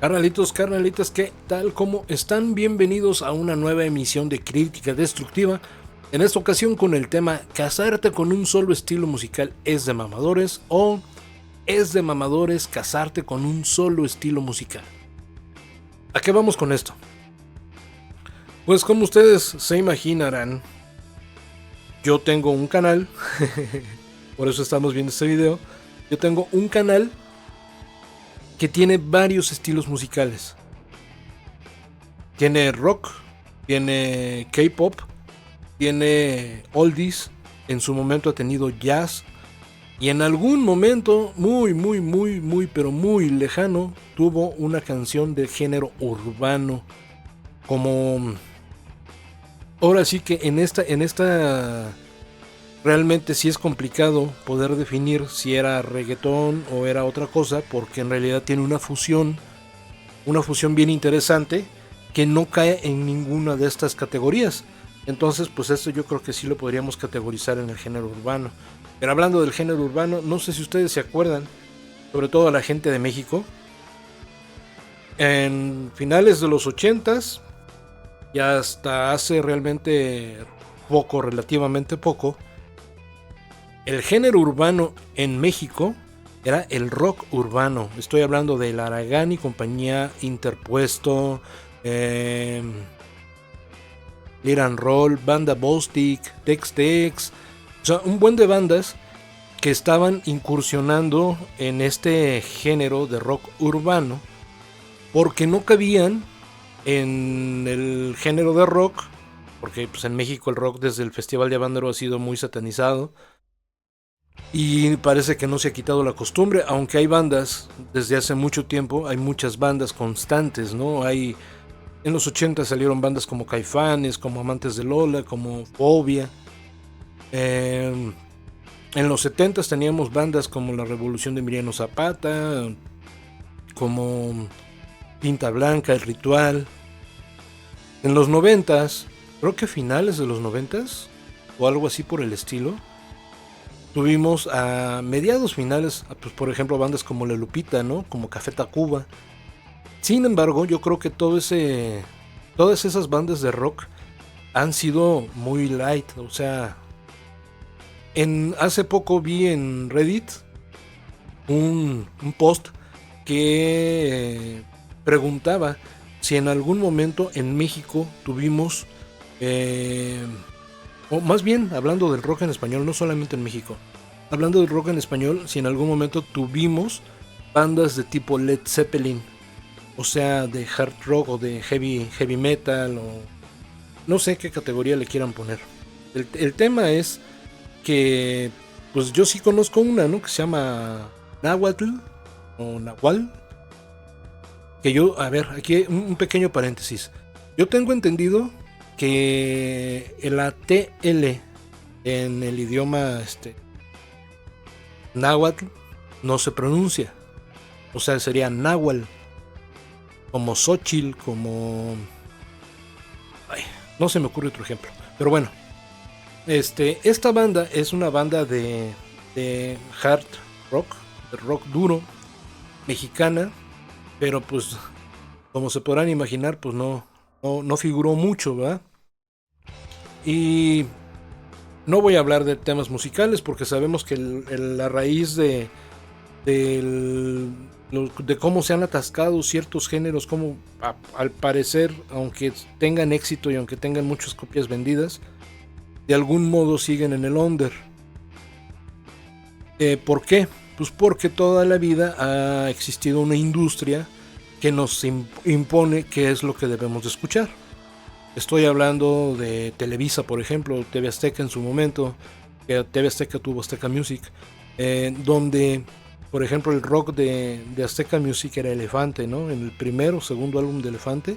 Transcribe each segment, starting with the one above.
Carnalitos, carnalitas, ¿qué tal? ¿Cómo están? Bienvenidos a una nueva emisión de Crítica Destructiva. En esta ocasión con el tema ¿casarte con un solo estilo musical es de mamadores? O ¿es de mamadores casarte con un solo estilo musical? ¿A qué vamos con esto? Pues como ustedes se imaginarán, yo tengo un canal, por eso estamos viendo este video. Yo tengo un canal que tiene varios estilos musicales. Tiene rock, tiene K-pop, tiene oldies, en su momento ha tenido jazz y en algún momento pero muy lejano tuvo una canción de género urbano. Como ahora sí que en esta realmente sí es complicado poder definir si era reggaetón o era otra cosa, porque en realidad tiene una fusión bien interesante que no cae en ninguna de estas categorías. Entonces, pues esto yo creo que sí lo podríamos categorizar en el género urbano. Pero hablando del género urbano, no sé si ustedes se acuerdan, sobre todo a la gente de México, en finales de los 80s y hasta hace realmente poco, relativamente poco, el género urbano en México era el rock urbano. Estoy hablando de Aragán y compañía, Interpuesto, Lit and Roll, Banda Bostic, Tex Tex. O sea, un buen de bandas que estaban incursionando en este género de rock urbano porque no cabían en el género de rock, porque pues en México el rock desde el Festival de Avándaro ha sido muy satanizado y parece que no se ha quitado la costumbre, aunque hay bandas desde hace mucho tiempo, hay muchas bandas constantes, ¿no? En los 80 salieron bandas como Caifanes, como Amantes de Lola, como Fobia. En los 70 teníamos bandas como La Revolución de Emiliano Zapata, como Tinta Blanca, El Ritual. En los 90, creo que finales de los 90 o algo así por el estilo, tuvimos a mediados finales, pues por ejemplo bandas como La Lupita, ¿no? Como Café Tacuba. Sin embargo, yo creo que todas esas bandas de rock han sido muy light. O sea, hace poco vi en Reddit un post que preguntaba si en algún momento en México tuvimos, o más bien hablando del rock en español, no solamente en México, hablando del rock en español, si en algún momento tuvimos bandas de tipo Led Zeppelin, o sea, de hard rock o de heavy metal, o no sé qué categoría le quieran poner. El tema es que, pues yo sí conozco una, ¿no? Que se llama Nahuatl o Nahual. Que yo, a ver, aquí un pequeño paréntesis. Yo tengo entendido que la TL en el idioma náhuatl no se pronuncia. O sea, sería náhuatl, como Xochitl, como... Ay, no se me ocurre otro ejemplo. Pero bueno, esta banda es una banda de hard rock, de rock duro, mexicana, pero pues como se podrán imaginar, pues no figuró mucho, ¿verdad? Y no voy a hablar de temas musicales porque sabemos que la raíz de cómo se han atascado ciertos géneros, como al parecer, aunque tengan éxito y aunque tengan muchas copias vendidas, de algún modo siguen en el under. ¿Por qué? Pues porque toda la vida ha existido una industria que nos impone qué es lo que debemos de escuchar. Estoy hablando de Televisa, por ejemplo, TV Azteca en su momento, que TV Azteca tuvo Azteca Music, donde, por ejemplo, el rock de Azteca Music era Elefante, ¿no? En el primero o segundo álbum de Elefante,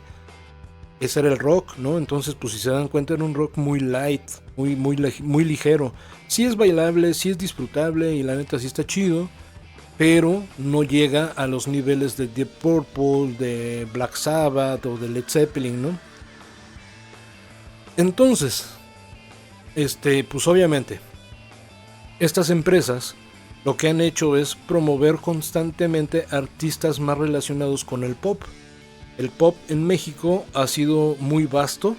ese era el rock, ¿no? Entonces, pues si se dan cuenta, era un rock muy light, muy ligero. Sí es bailable, sí es disfrutable y la neta sí está chido, pero no llega a los niveles de Deep Purple, de Black Sabbath o de Led Zeppelin, ¿no? Entonces, pues obviamente, estas empresas lo que han hecho es promover constantemente artistas más relacionados con el pop. El pop en México ha sido muy vasto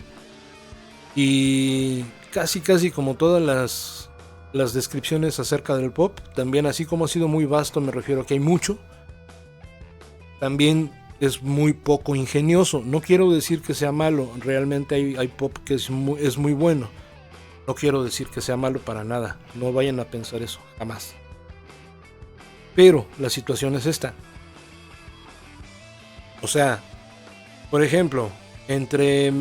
y casi como todas las descripciones acerca del pop, también así como ha sido muy vasto, me refiero a que hay mucho, también es muy poco ingenioso. No quiero decir que sea malo, realmente hay pop que es muy bueno. No quiero decir que sea malo para nada, no vayan a pensar eso, jamás. Pero la situación es esta. O sea, por ejemplo, entre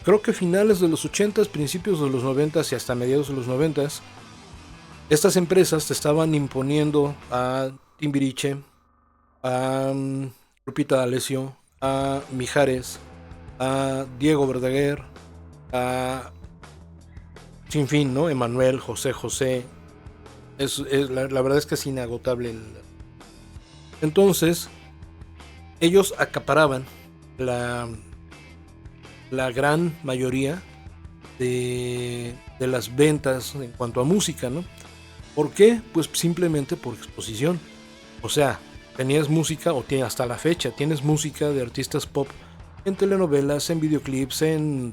creo que finales de los 80s, principios de los 90s y hasta mediados de los 90s, estas empresas te estaban imponiendo a Timbiriche, a Lupita D'Alessio, a Mijares, a Diego Verdaguer, a sin fin, ¿no? Emanuel, José José. La verdad es que es inagotable. Entonces, ellos acaparaban la gran mayoría de las ventas en cuanto a música, ¿no? ¿Por qué? Pues simplemente por exposición. O sea, tenías música, o hasta la fecha, tienes música de artistas pop en telenovelas, en videoclips, en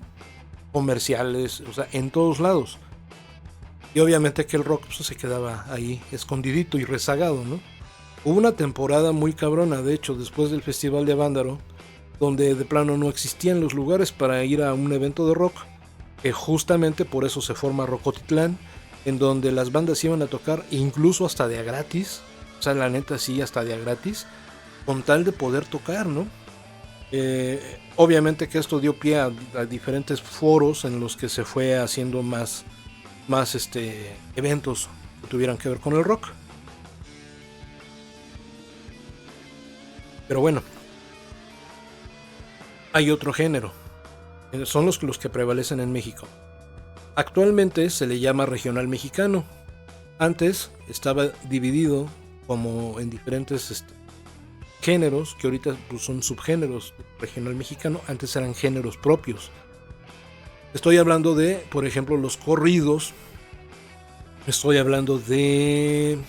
comerciales, o sea, en todos lados. Y obviamente que el rock pues, se quedaba ahí escondidito y rezagado, ¿no? Hubo una temporada muy cabrona, de hecho, después del Festival de Avándaro, donde de plano no existían los lugares para ir a un evento de rock, que justamente por eso se forma Rocotitlán, en donde las bandas iban a tocar incluso hasta de a gratis, o sea, la neta sí, hasta de a gratis, con tal de poder tocar, ¿no? Obviamente que esto dio pie a diferentes foros en los que se fue haciendo más eventos que tuvieran que ver con el rock. Pero bueno, hay otro género, son los que prevalecen en México. Actualmente se le llama regional mexicano. Antes estaba dividido como en diferentes géneros, que ahorita pues, son subgéneros. Regional mexicano, antes eran géneros propios. Estoy hablando de, por ejemplo, los corridos. Estoy hablando de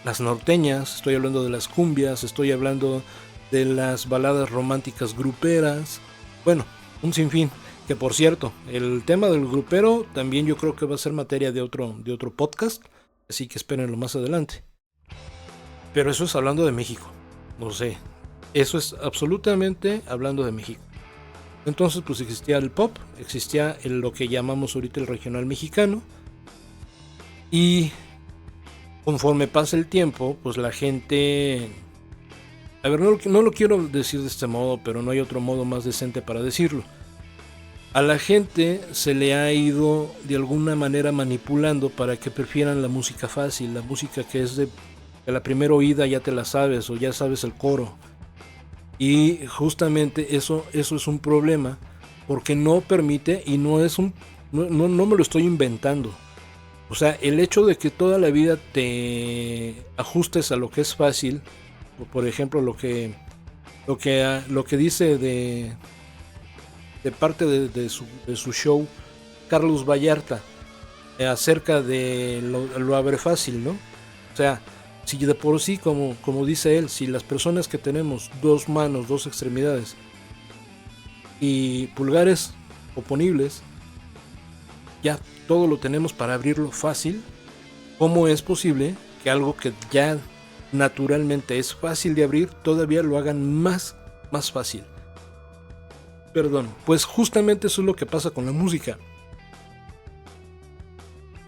las norteñas, estoy hablando de las cumbias, estoy hablando de las baladas románticas gruperas. Bueno, un sinfín. Que por cierto, el tema del grupero también yo creo que va a ser materia de otro podcast, así que espérenlo más adelante. Pero eso es hablando de México, no sé, eso es absolutamente hablando de México. Entonces pues existía el pop, existía lo que llamamos ahorita el regional mexicano, y conforme pasa el tiempo, pues la gente... A ver, no lo quiero decir de este modo, pero no hay otro modo más decente para decirlo. A la gente se le ha ido de alguna manera manipulando para que prefieran la música fácil, la música que es de la primera oída ya te la sabes o ya sabes el coro. Y justamente eso es un problema porque no permite, y no me lo estoy inventando. O sea, el hecho de que toda la vida te ajustes a lo que es fácil, por ejemplo lo que dice de parte de su show Carlos Vallarta acerca de lo haber fácil, ¿no? O sea, si de por sí, como dice él, si las personas que tenemos dos manos, dos extremidades y pulgares oponibles, ya todo lo tenemos para abrirlo fácil, ¿cómo es posible que algo que ya naturalmente es fácil de abrir todavía lo hagan más fácil? Perdón, pues justamente eso es lo que pasa con la música.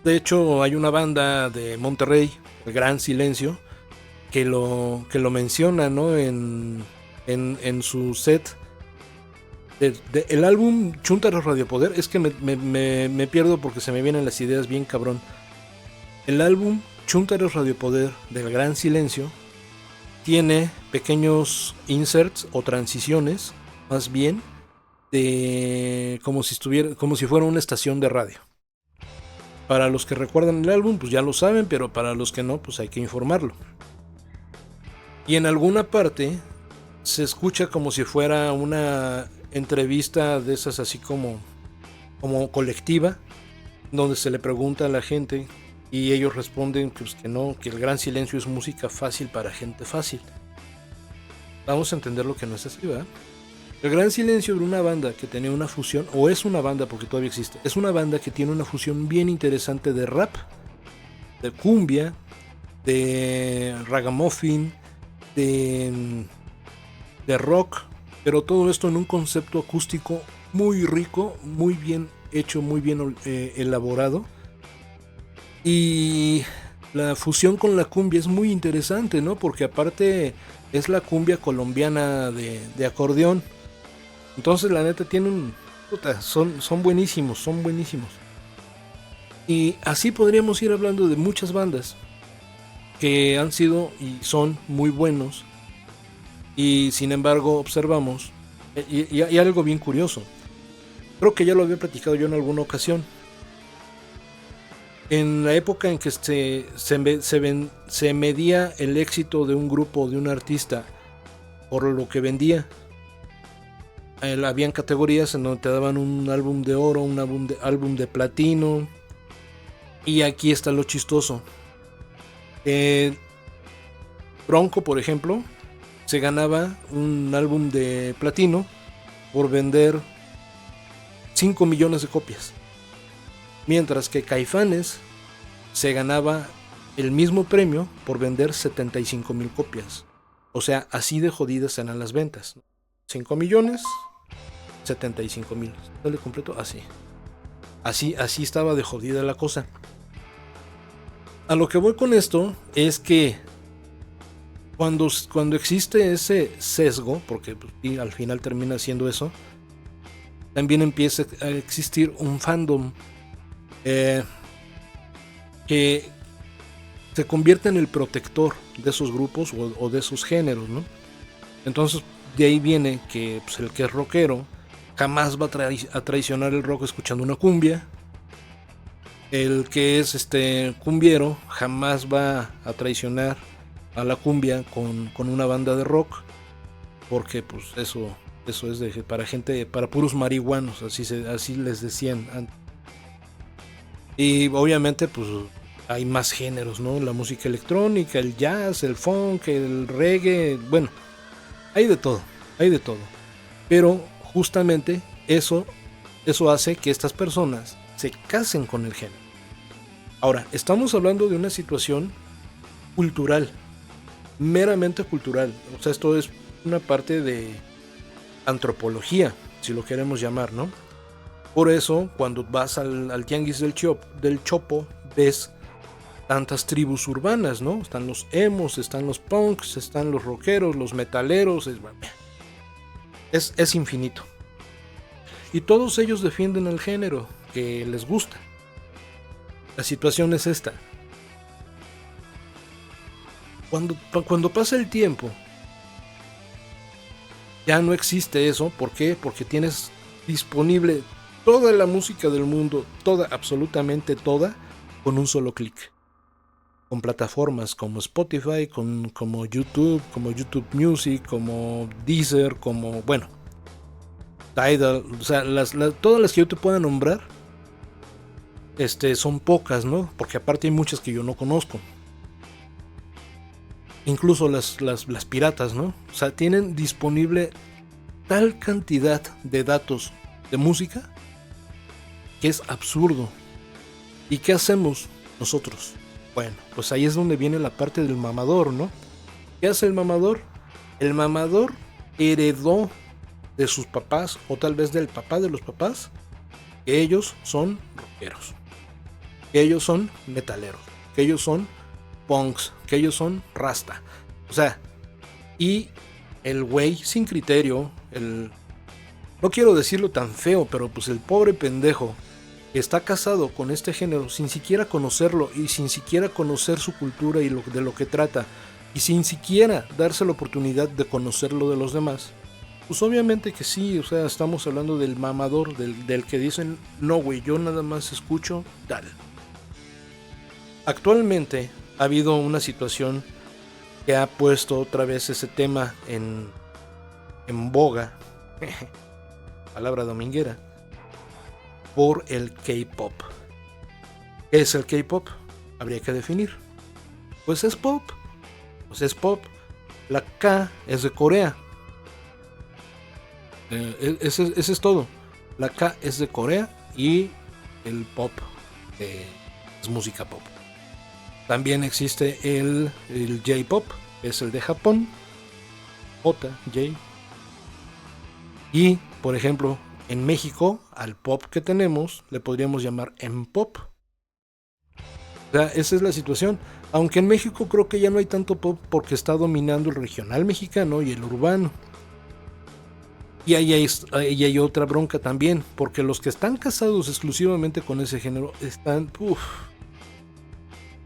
De hecho, hay una banda de Monterrey, El Gran Silencio, que lo menciona, ¿no? En su set el álbum Chúntaros Radio Poder. Es que me pierdo porque se me vienen las ideas bien cabrón. El álbum Chúntaros Radio Poder del Gran Silencio tiene pequeños inserts o transiciones, más bien, de como si fuera una estación de radio. Para los que recuerdan el álbum, pues ya lo saben, pero para los que no, pues hay que informarlo. Y en alguna parte se escucha como si fuera una entrevista de esas así como colectiva, donde se le pregunta a la gente Y ellos responden pues, que no, que el gran silencio es música fácil para gente fácil. Vamos a entender lo que no es así, ¿verdad? El gran silencio era una banda que tenía una fusión, o es una banda porque todavía existe, es una banda que tiene una fusión bien interesante de rap, de cumbia, de ragamuffin, de rock, pero todo esto en un concepto acústico muy rico, muy bien hecho, muy bien elaborado. Y la fusión con la cumbia es muy interesante, ¿no? Porque aparte es la cumbia colombiana de acordeón. Entonces la neta tiene un... Puta, son buenísimos, son buenísimos. Y así podríamos ir hablando de muchas bandas que han sido y son muy buenos. Y sin embargo observamos, y algo bien curioso, creo que ya lo había platicado yo en alguna ocasión, en la época en que se medía el éxito de un grupo, de un artista, por lo que vendía, habían categorías en donde te daban un álbum de oro, un álbum de platino, y aquí está lo chistoso. Bronco, por ejemplo, se ganaba un álbum de platino por vender 5 millones de copias. Mientras que Caifanes se ganaba el mismo premio por vender 75,000 copias. O sea, así de jodidas eran las ventas. 5 millones, 75,000. ¿Sale completo? Así. Así estaba de jodida la cosa. A lo que voy con esto es que cuando existe ese sesgo, porque pues, al final termina siendo eso, también empieza a existir un fandom que se convierte en el protector de esos grupos o de esos géneros, ¿no? Entonces de ahí viene que pues, el que es rockero jamás va a traicionar el rock escuchando una cumbia. El que es cumbiero jamás va a traicionar a la cumbia con una banda de rock, porque pues eso es para gente, para puros marihuanos, así les decían antes. Y obviamente pues hay más géneros, ¿no? La música electrónica, el jazz, el funk, el reggae, bueno, hay de todo. Pero justamente eso hace que estas personas se casen con el género. Ahora, estamos hablando de una situación cultural, meramente cultural. O sea, esto es una parte de antropología, si lo queremos llamar, ¿no? Por eso, cuando vas al tianguis del Chopo, ves tantas tribus urbanas, ¿no? Están los emos, están los punks, están los rockeros, los metaleros, es infinito. Y todos ellos defienden el género que les gusta. La situación es esta. Cuando pasa el tiempo, ya no existe eso. ¿Por qué? Porque tienes disponible toda la música del mundo, toda, absolutamente toda, con un solo clic. Con plataformas como Spotify, como YouTube Music, como Deezer, como, bueno, Tidal, o sea, todas las que yo te pueda nombrar, son pocas, ¿no? Porque aparte hay muchas que yo no conozco. Incluso las piratas, ¿no? O sea, tienen disponible tal cantidad de datos de música que es absurdo. ¿Y qué hacemos nosotros? Bueno, pues ahí es donde viene la parte del mamador, ¿no? ¿Qué hace el mamador? El mamador heredó de sus papás, o tal vez del papá de los papás, que ellos son rockeros, que ellos son metaleros, que ellos son punks, que ellos son rasta. O sea, y el güey sin criterio, no quiero decirlo tan feo, pero pues el pobre pendejo está casado con este género sin siquiera conocerlo y sin siquiera conocer su cultura y de lo que trata, y sin siquiera darse la oportunidad de conocerlo de los demás. Pues obviamente que sí, o sea, estamos hablando del mamador, del que dicen, no güey, yo nada más escucho tal. Actualmente ha habido una situación que ha puesto otra vez ese tema en boga, palabra dominguera, por el K-pop. ¿Qué es el K-pop? habría que definir. Pues es pop. Pues es pop. La K es de Corea. Ese es todo. La K es de Corea y el pop es música pop. También existe el J-pop, es el de Japón. J. Y, por ejemplo, en México, al pop que tenemos, le podríamos llamar M-pop. O sea, esa es la situación. Aunque en México creo que ya no hay tanto pop porque está dominando el regional mexicano y el urbano. Y ahí hay otra bronca también, porque los que están casados exclusivamente con ese género están...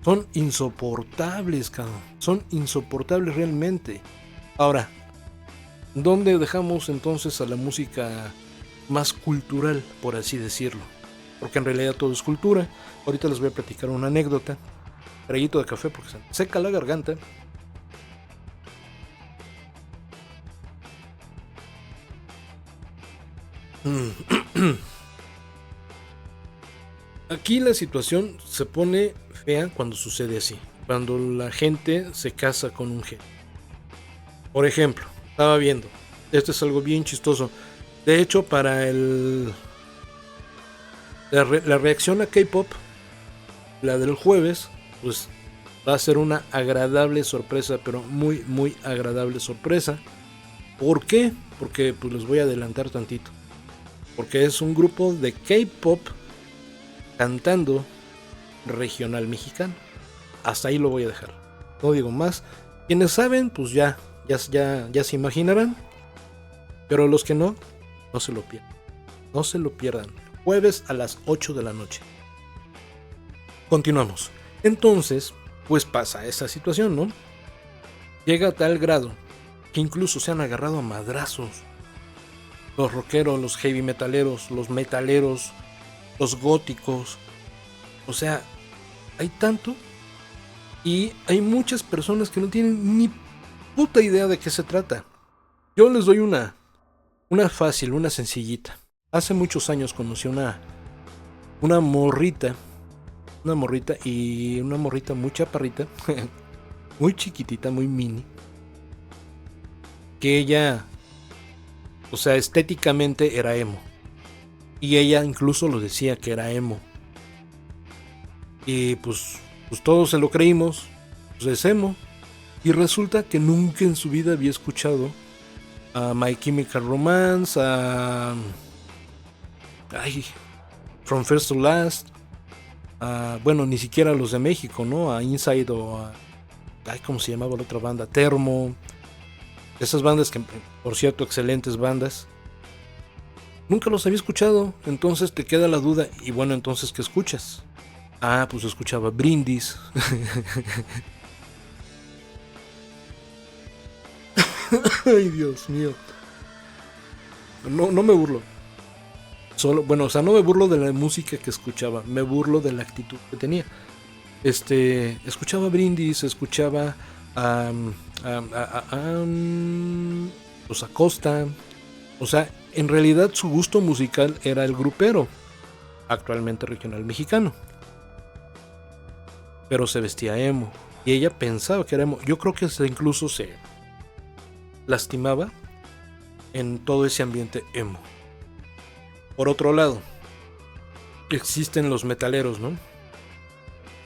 son insoportables, cabrón. Son insoportables realmente. Ahora, ¿dónde dejamos entonces a la música más cultural, por así decirlo? Porque en realidad todo es cultura. Ahorita les voy a platicar una anécdota. Traguito de café porque se me seca la garganta. Aquí la situación se pone fea cuando sucede así. Cuando la gente se casa con un género. Por ejemplo, estaba viendo. Esto es algo bien chistoso. De hecho, para la reacción a K-pop, la del jueves, pues va a ser una agradable sorpresa, pero muy, muy agradable sorpresa. ¿Por qué? Porque pues les voy a adelantar tantito. Porque es un grupo de K-pop cantando regional mexicano. Hasta ahí lo voy a dejar. No digo más. Quienes saben, pues ya se imaginarán. Pero los que no, no se lo pierdan. No se lo pierdan. Jueves a las 8 de la noche. Continuamos. Entonces, pues pasa esa situación, ¿no? Llega a tal grado que incluso se han agarrado a madrazos. Los rockeros, los heavy metaleros, los metaleros, los góticos. O sea, hay tanto. Y hay muchas personas que no tienen ni puta idea de qué se trata. Yo les doy una fácil, una sencillita. Hace muchos años conocí una morrita. Una morrita muy chaparrita. Muy chiquitita, muy mini. Que ella, o sea, estéticamente era emo. Y ella incluso lo decía que era emo. Y pues todos se lo creímos. Pues es emo. Y resulta que nunca en su vida había escuchado a My Chemical Romance, From First to Last, bueno, ni siquiera los de México, ¿no? A Inside o a... ¿cómo se llamaba la otra banda? Termo. Esas bandas que, por cierto, excelentes bandas. Nunca los había escuchado, entonces te queda la duda. Y bueno, entonces, ¿qué escuchas? Pues escuchaba Brindis. Ay, Dios mío. No me burlo. No me burlo de la música que escuchaba, me burlo de la actitud que tenía. Escuchaba Brindis, escuchaba los Acosta. O sea, en realidad su gusto musical era el grupero, actualmente regional mexicano. Pero se vestía emo. Y ella pensaba que era emo. Yo creo que incluso se lastimaba en todo ese ambiente emo. Por otro lado, existen los metaleros, ¿no?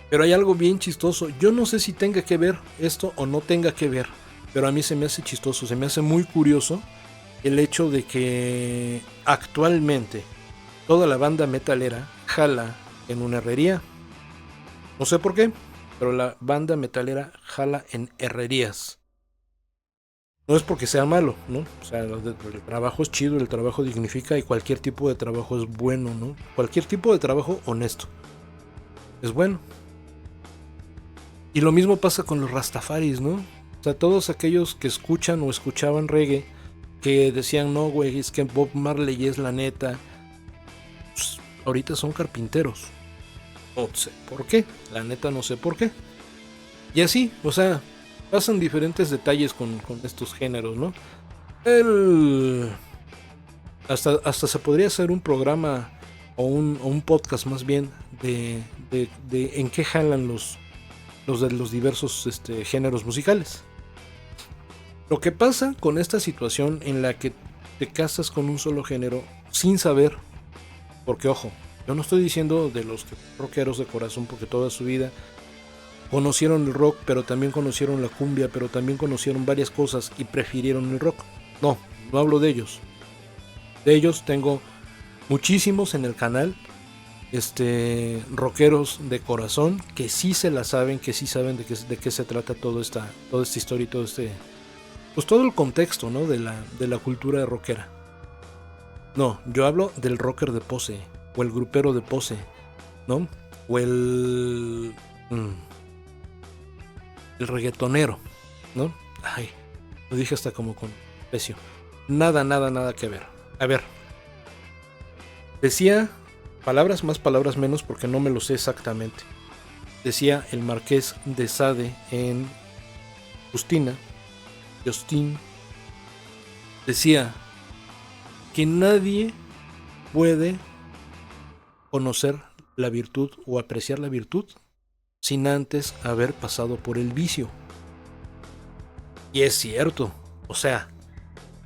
Pero hay algo bien chistoso. Yo no sé si tenga que ver esto o no tenga que ver, pero a mí se me hace chistoso, se me hace muy curioso el hecho de que actualmente toda la banda metalera jala en una herrería. No sé por qué, pero la banda metalera jala en herrerías. No es porque sea malo, ¿no? O sea, el trabajo es chido, el trabajo dignifica y cualquier tipo de trabajo es bueno, ¿no? Cualquier tipo de trabajo honesto es bueno. Y lo mismo pasa con los rastafaris, ¿no? O sea, todos aquellos que escuchan o escuchaban reggae, que decían, no, güey, es que Bob Marley es la neta. Pues, ahorita son carpinteros. No sé por qué, la neta no sé por qué. Y así, o sea, pasan diferentes detalles con estos géneros, ¿no? Hasta se podría hacer un programa o un podcast más bien de en qué jalan los de los diversos géneros musicales. Lo que pasa con esta situación en la que te casas con un solo género sin saber, porque ojo, yo no estoy diciendo de los rockeros de corazón, porque toda su vida conocieron el rock, pero también conocieron la cumbia, pero también conocieron varias cosas y prefirieron el rock. No, no hablo de ellos. De ellos tengo muchísimos en el canal, rockeros de corazón que sí se la saben, que sí saben de qué se trata toda esta historia y pues todo el contexto, ¿no? de la cultura rockera. No, yo hablo del rocker de pose, o el grupero de pose, ¿no? O el reggaetonero, ¿no? Ay, lo dije hasta como con pecio. Nada que ver. A ver, decía palabras más, palabras menos, porque no me lo sé exactamente. Decía el Marqués de Sade en Justin, decía que nadie puede conocer la virtud o apreciar la virtud sin antes haber pasado por el vicio. Y es cierto, o sea,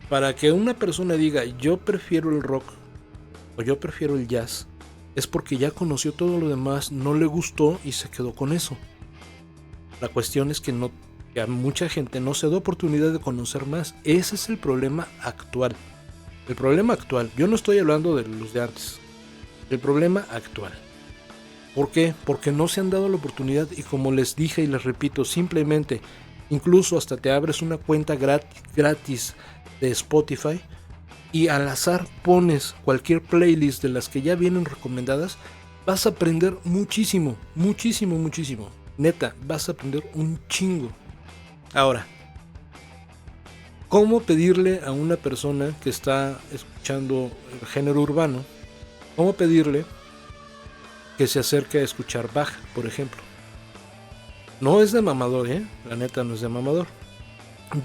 para que una persona diga yo prefiero el rock o yo prefiero el jazz, es porque ya conoció todo lo demás, no le gustó y se quedó con eso. La cuestión es que a mucha gente no se da oportunidad de conocer más. Ese es el problema actual. El problema actual, yo no estoy hablando de los de antes, el problema actual. ¿Por qué? Porque no se han dado la oportunidad y como les dije y les repito, simplemente, incluso hasta te abres una cuenta gratis de Spotify y al azar pones cualquier playlist de las que ya vienen recomendadas, vas a aprender muchísimo. Neta, vas a aprender un chingo. Ahora, ¿cómo pedirle a una persona que está escuchando el género urbano, cómo pedirle que se acerque a escuchar Bach, por ejemplo? No es de mamador, la neta no es de mamador.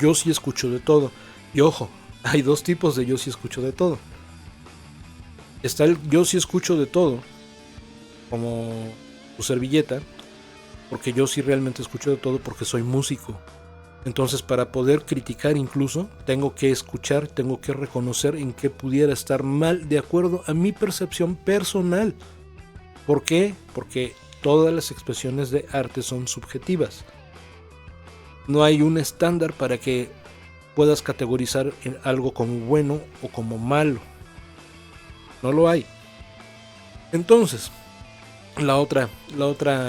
Yo sí escucho de todo. Y ojo, hay dos tipos de yo sí escucho de todo. Está el yo sí escucho de todo, como tu servilleta, porque yo sí realmente escucho de todo porque soy músico. Entonces, para poder criticar incluso, tengo que escuchar, tengo que reconocer en qué pudiera estar mal de acuerdo a mi percepción personal. ¿Por qué? Porque todas las expresiones de arte son subjetivas. No hay un estándar para que puedas categorizar algo como bueno o como malo. No lo hay. Entonces, la otra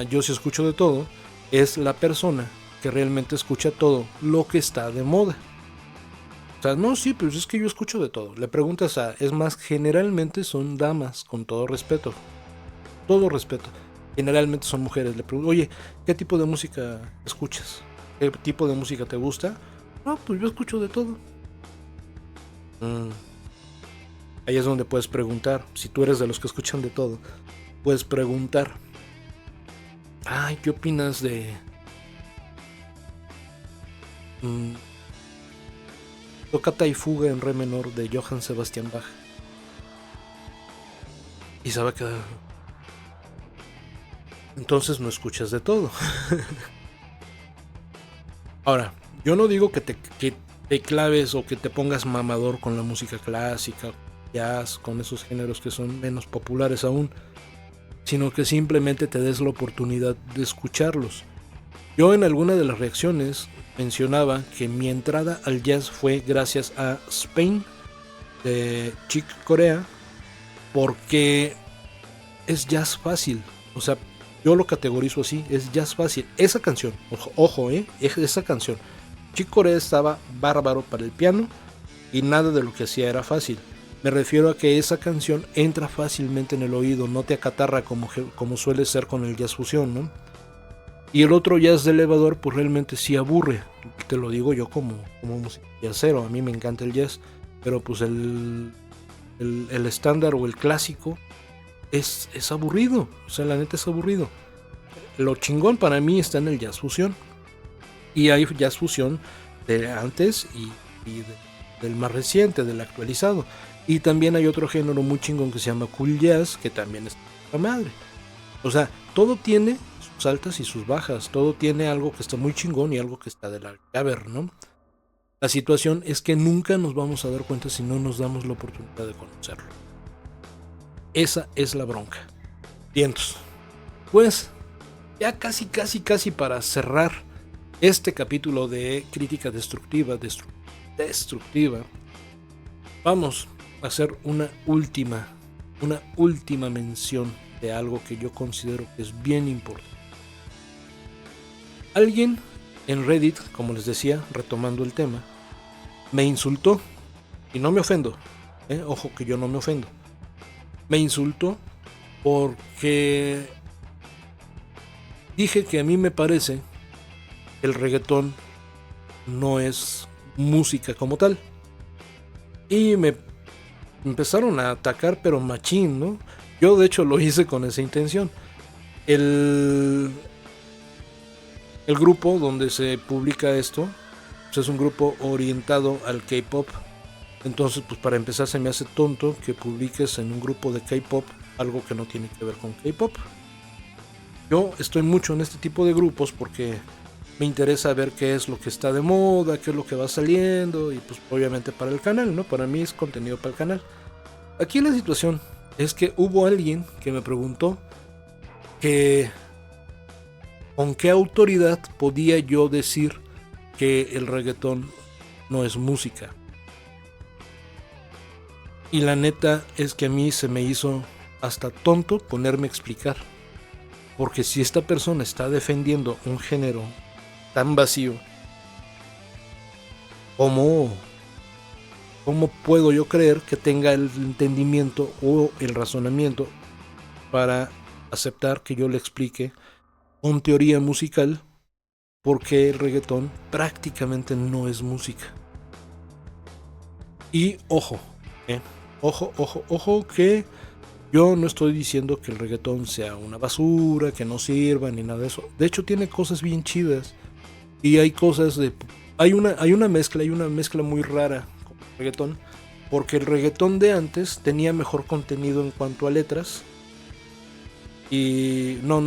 yo sí escucho de todo, es la persona que realmente escucha todo lo que está de moda. O sea, no, sí, pero es que yo escucho de todo. Le preguntas es más, generalmente son damas, con todo respeto. Todo respeto. Generalmente son mujeres. Le pregunto, oye, ¿qué tipo de música escuchas? ¿Qué tipo de música te gusta? No, pues yo escucho de todo. Ahí es donde puedes preguntar. Si tú eres de los que escuchan de todo, puedes preguntar, ay, ¿qué opinas de Toccata y Fuga en re menor de Johann Sebastian Bach? Y se va a quedar. Entonces no escuchas de todo. Ahora, yo no digo que te claves o que te pongas mamador con la música clásica, jazz, con esos géneros que son menos populares aún, sino que simplemente te des la oportunidad de escucharlos. Yo en alguna de las reacciones mencionaba que mi entrada al jazz fue gracias a Spain de Chick Corea, porque es jazz fácil. O sea, yo lo categorizo así, es jazz fácil. Esa canción, ojo, esa canción, Chick Corea estaba bárbaro para el piano y nada de lo que hacía era fácil. Me refiero a que esa canción entra fácilmente en el oído, no te acatarra como suele ser con el jazz fusión, ¿no? Y el otro jazz de elevador pues realmente sí aburre. Te lo digo yo como jazzero, a mí me encanta el jazz, pero pues el estándar o el clásico es aburrido, o sea, la neta es aburrido. Lo chingón para mí está en el jazz fusión. Y hay jazz fusión de antes y del más reciente, del actualizado. Y también hay otro género muy chingón que se llama cool jazz, que también es la madre. O sea, todo tiene sus altas y sus bajas, todo tiene algo que está muy chingón y algo que está de la caver, ¿no? La situación es que nunca nos vamos a dar cuenta si no nos damos la oportunidad de conocerlo. Esa es la bronca. Vientos. Pues, ya casi para cerrar este capítulo de crítica destructiva, vamos a hacer una última mención de algo que yo considero que es bien importante. Alguien en Reddit, como les decía, retomando el tema, me insultó, y no me ofendo, ojo que yo no me ofendo, me insultó porque dije que a mí me parece que el reggaetón no es música como tal, y me empezaron a atacar pero machín, ¿no? Yo de hecho lo hice con esa intención. El grupo donde se publica esto pues es un grupo orientado al K-pop. Entonces, pues para empezar se me hace tonto que publiques en un grupo de K-pop algo que no tiene que ver con K-pop. Yo estoy mucho en este tipo de grupos porque me interesa ver qué es lo que está de moda, qué es lo que va saliendo y pues obviamente para el canal, ¿no? Para mí es contenido para el canal. Aquí la situación es que hubo alguien que me preguntó que con qué autoridad podía yo decir que el reggaetón no es música. Y la neta es que a mí se me hizo hasta tonto ponerme a explicar. Porque si esta persona está defendiendo un género tan vacío, ¿cómo puedo yo creer que tenga el entendimiento o el razonamiento para aceptar que yo le explique con teoría musical por qué el reggaetón prácticamente no es música? Y ojo, ojo que yo no estoy diciendo que el reggaetón sea una basura, que no sirva ni nada de eso. De hecho tiene cosas bien chidas y hay cosas de hay una mezcla muy rara con el reggaetón, porque el reggaetón de antes tenía mejor contenido en cuanto a letras. Y no,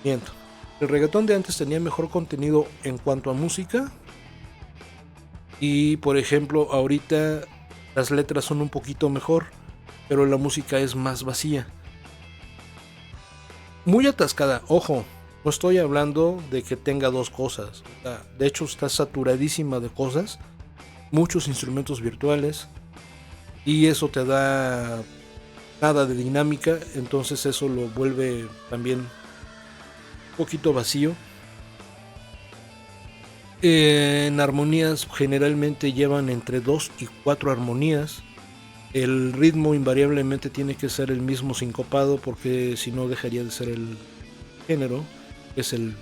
miento. El reggaetón de antes tenía mejor contenido en cuanto a música. Y por ejemplo, ahorita las letras son un poquito mejor, pero la música es más vacía. Muy atascada, ojo, no estoy hablando de que tenga dos cosas. De hecho, está saturadísima de cosas, muchos instrumentos virtuales, y eso te da nada de dinámica, entonces eso lo vuelve también un poquito vacío. En armonías generalmente llevan entre 2 y 4 armonías. El ritmo invariablemente tiene que ser el mismo sincopado, porque si no dejaría de ser el género, es el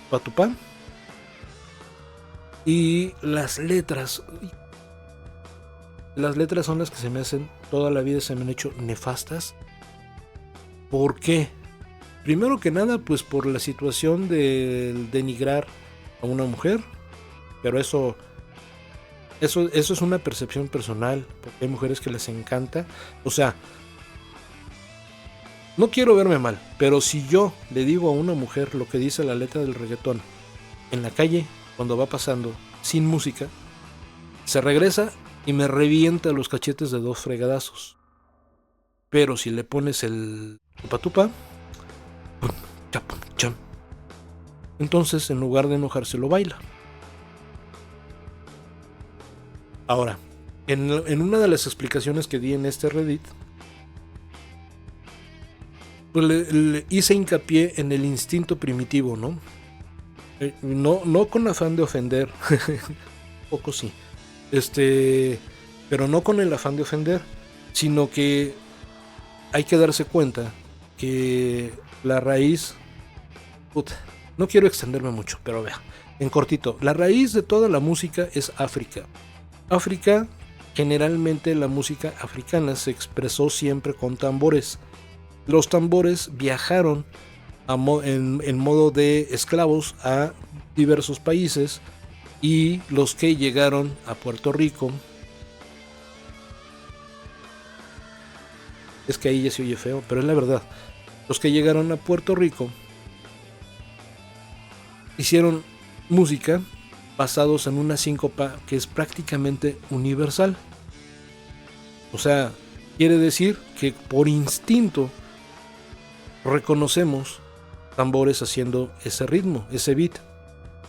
patupá. Y las letras son las que se me hacen, toda la vida se me han hecho nefastas. ¿Por qué? Primero que nada, pues por la situación de denigrar a una mujer, pero eso es una percepción personal, porque hay mujeres que les encanta. O sea, no quiero verme mal, pero si yo le digo a una mujer lo que dice la letra del reggaetón en la calle, cuando va pasando sin música, se regresa y me revienta los cachetes de 2 fregadazos. Pero si le pones el tupa tupa, pum, chapum, cham, entonces en lugar de enojarse lo baila. Ahora, en una de las explicaciones que di en este Reddit, pues le hice hincapié en el instinto primitivo, ¿no? No con afán de ofender, poco sí, pero no con el afán de ofender, sino que hay que darse cuenta que la raíz, no quiero extenderme mucho, pero vea, en cortito, la raíz de toda la música es África. África, generalmente la música africana se expresó siempre con tambores. Los tambores viajaron en modo de esclavos a diversos países, y los que llegaron a Puerto Rico Es que ahí ya se oye feo, pero es la verdad. Los que llegaron a Puerto Rico hicieron música basados en una síncopa que es prácticamente universal. O sea, quiere decir que por instinto reconocemos tambores haciendo ese ritmo, ese beat.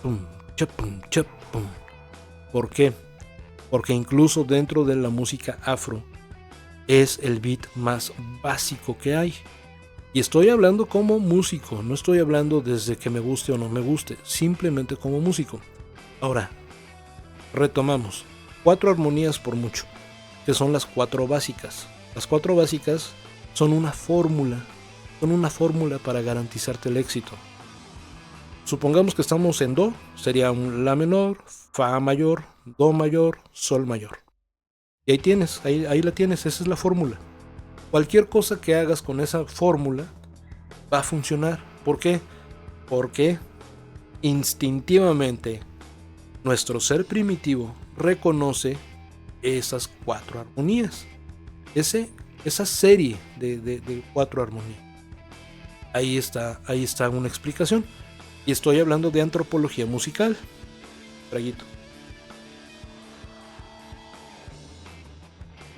Pum, cha, pum, cha, pum. ¿Por qué? Porque incluso dentro de la música afro es el beat más básico que hay. Y estoy hablando como músico, no estoy hablando desde que me guste o no me guste, simplemente como músico. Ahora, retomamos. 4 armonías por mucho, que son las 4 básicas. Las 4 básicas son una fórmula para garantizarte el éxito. Supongamos que estamos en Do, sería un La menor, Fa mayor, Do mayor, Sol mayor. Y ahí tienes, ahí la tienes, esa es la fórmula. Cualquier cosa que hagas con esa fórmula va a funcionar. ¿Por qué? Porque instintivamente nuestro ser primitivo reconoce esas 4 armonías. Esa serie de 4 armonías. Ahí está una explicación. Y estoy hablando de antropología musical. Traguito.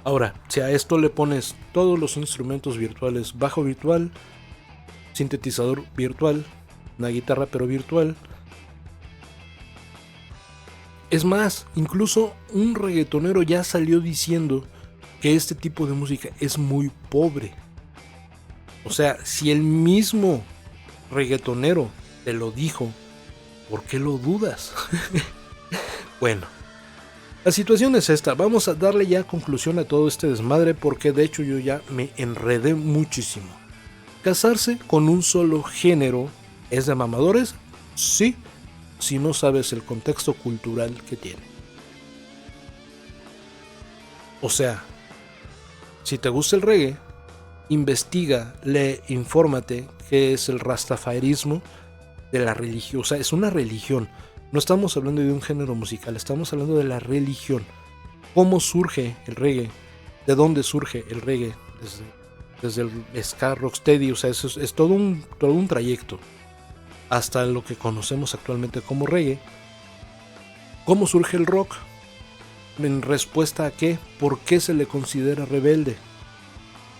Ahora, si a esto le pones todos los instrumentos virtuales, bajo virtual, sintetizador virtual, una guitarra pero virtual. Es más, incluso un reggaetonero ya salió diciendo que este tipo de música es muy pobre. O sea, si el mismo reggaetonero te lo dijo, ¿por qué lo dudas? Bueno, la situación es esta. Vamos a darle ya conclusión a todo este desmadre porque de hecho yo ya me enredé muchísimo. ¿Casarse con un solo género es de mamadores? Sí, si no sabes el contexto cultural que tiene. O sea, si te gusta el reggae, investiga, lee, infórmate qué es el rastafarismo de la religión. O sea, es una religión. No estamos hablando de un género musical, estamos hablando de la religión. ¿Cómo surge el reggae? ¿De dónde surge el reggae? Desde el ska, rocksteady, o sea, es todo un trayecto hasta lo que conocemos actualmente como reggae. ¿Cómo surge el rock? ¿En respuesta a qué? ¿Por qué se le considera rebelde?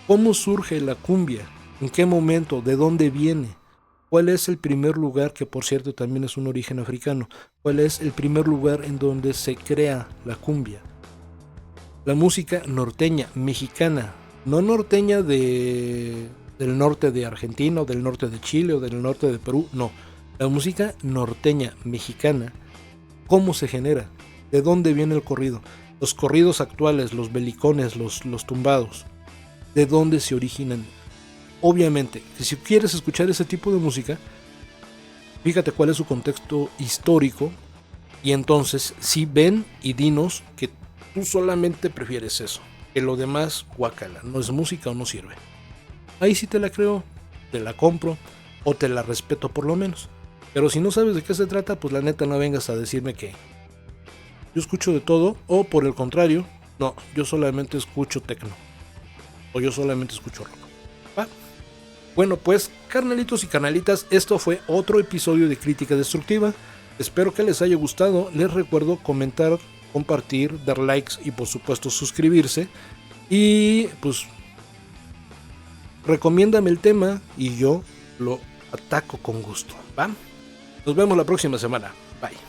¿Cómo surge la cumbia? ¿En qué momento? ¿De dónde viene? ¿Cuál es el primer lugar, que por cierto también es un origen africano? ¿Cuál es el primer lugar en donde se crea la cumbia? La música norteña, mexicana, no norteña del norte de Argentina, o del norte de Chile, o del norte de Perú, no. La música norteña, mexicana, ¿cómo se genera? ¿De dónde viene el corrido? Los corridos actuales, los belicones, los tumbados, ¿de dónde se originan? Obviamente, que si quieres escuchar ese tipo de música, fíjate cuál es su contexto histórico y entonces sí ven y dinos que tú solamente prefieres eso, que lo demás, guácala, no es música o no sirve. Ahí sí te la creo, te la compro o te la respeto por lo menos. Pero si no sabes de qué se trata, pues la neta no vengas a decirme que yo escucho de todo o por el contrario, no, yo solamente escucho techno o yo solamente escucho rock. ¿Va? Bueno, pues carnalitos y carnalitas, esto fue otro episodio de Crítica Destructiva. Espero que les haya gustado. Les recuerdo comentar, compartir, dar likes y por supuesto suscribirse. Y pues recomiéndame el tema y yo lo ataco con gusto. ¿Va? Nos vemos la próxima semana. Bye.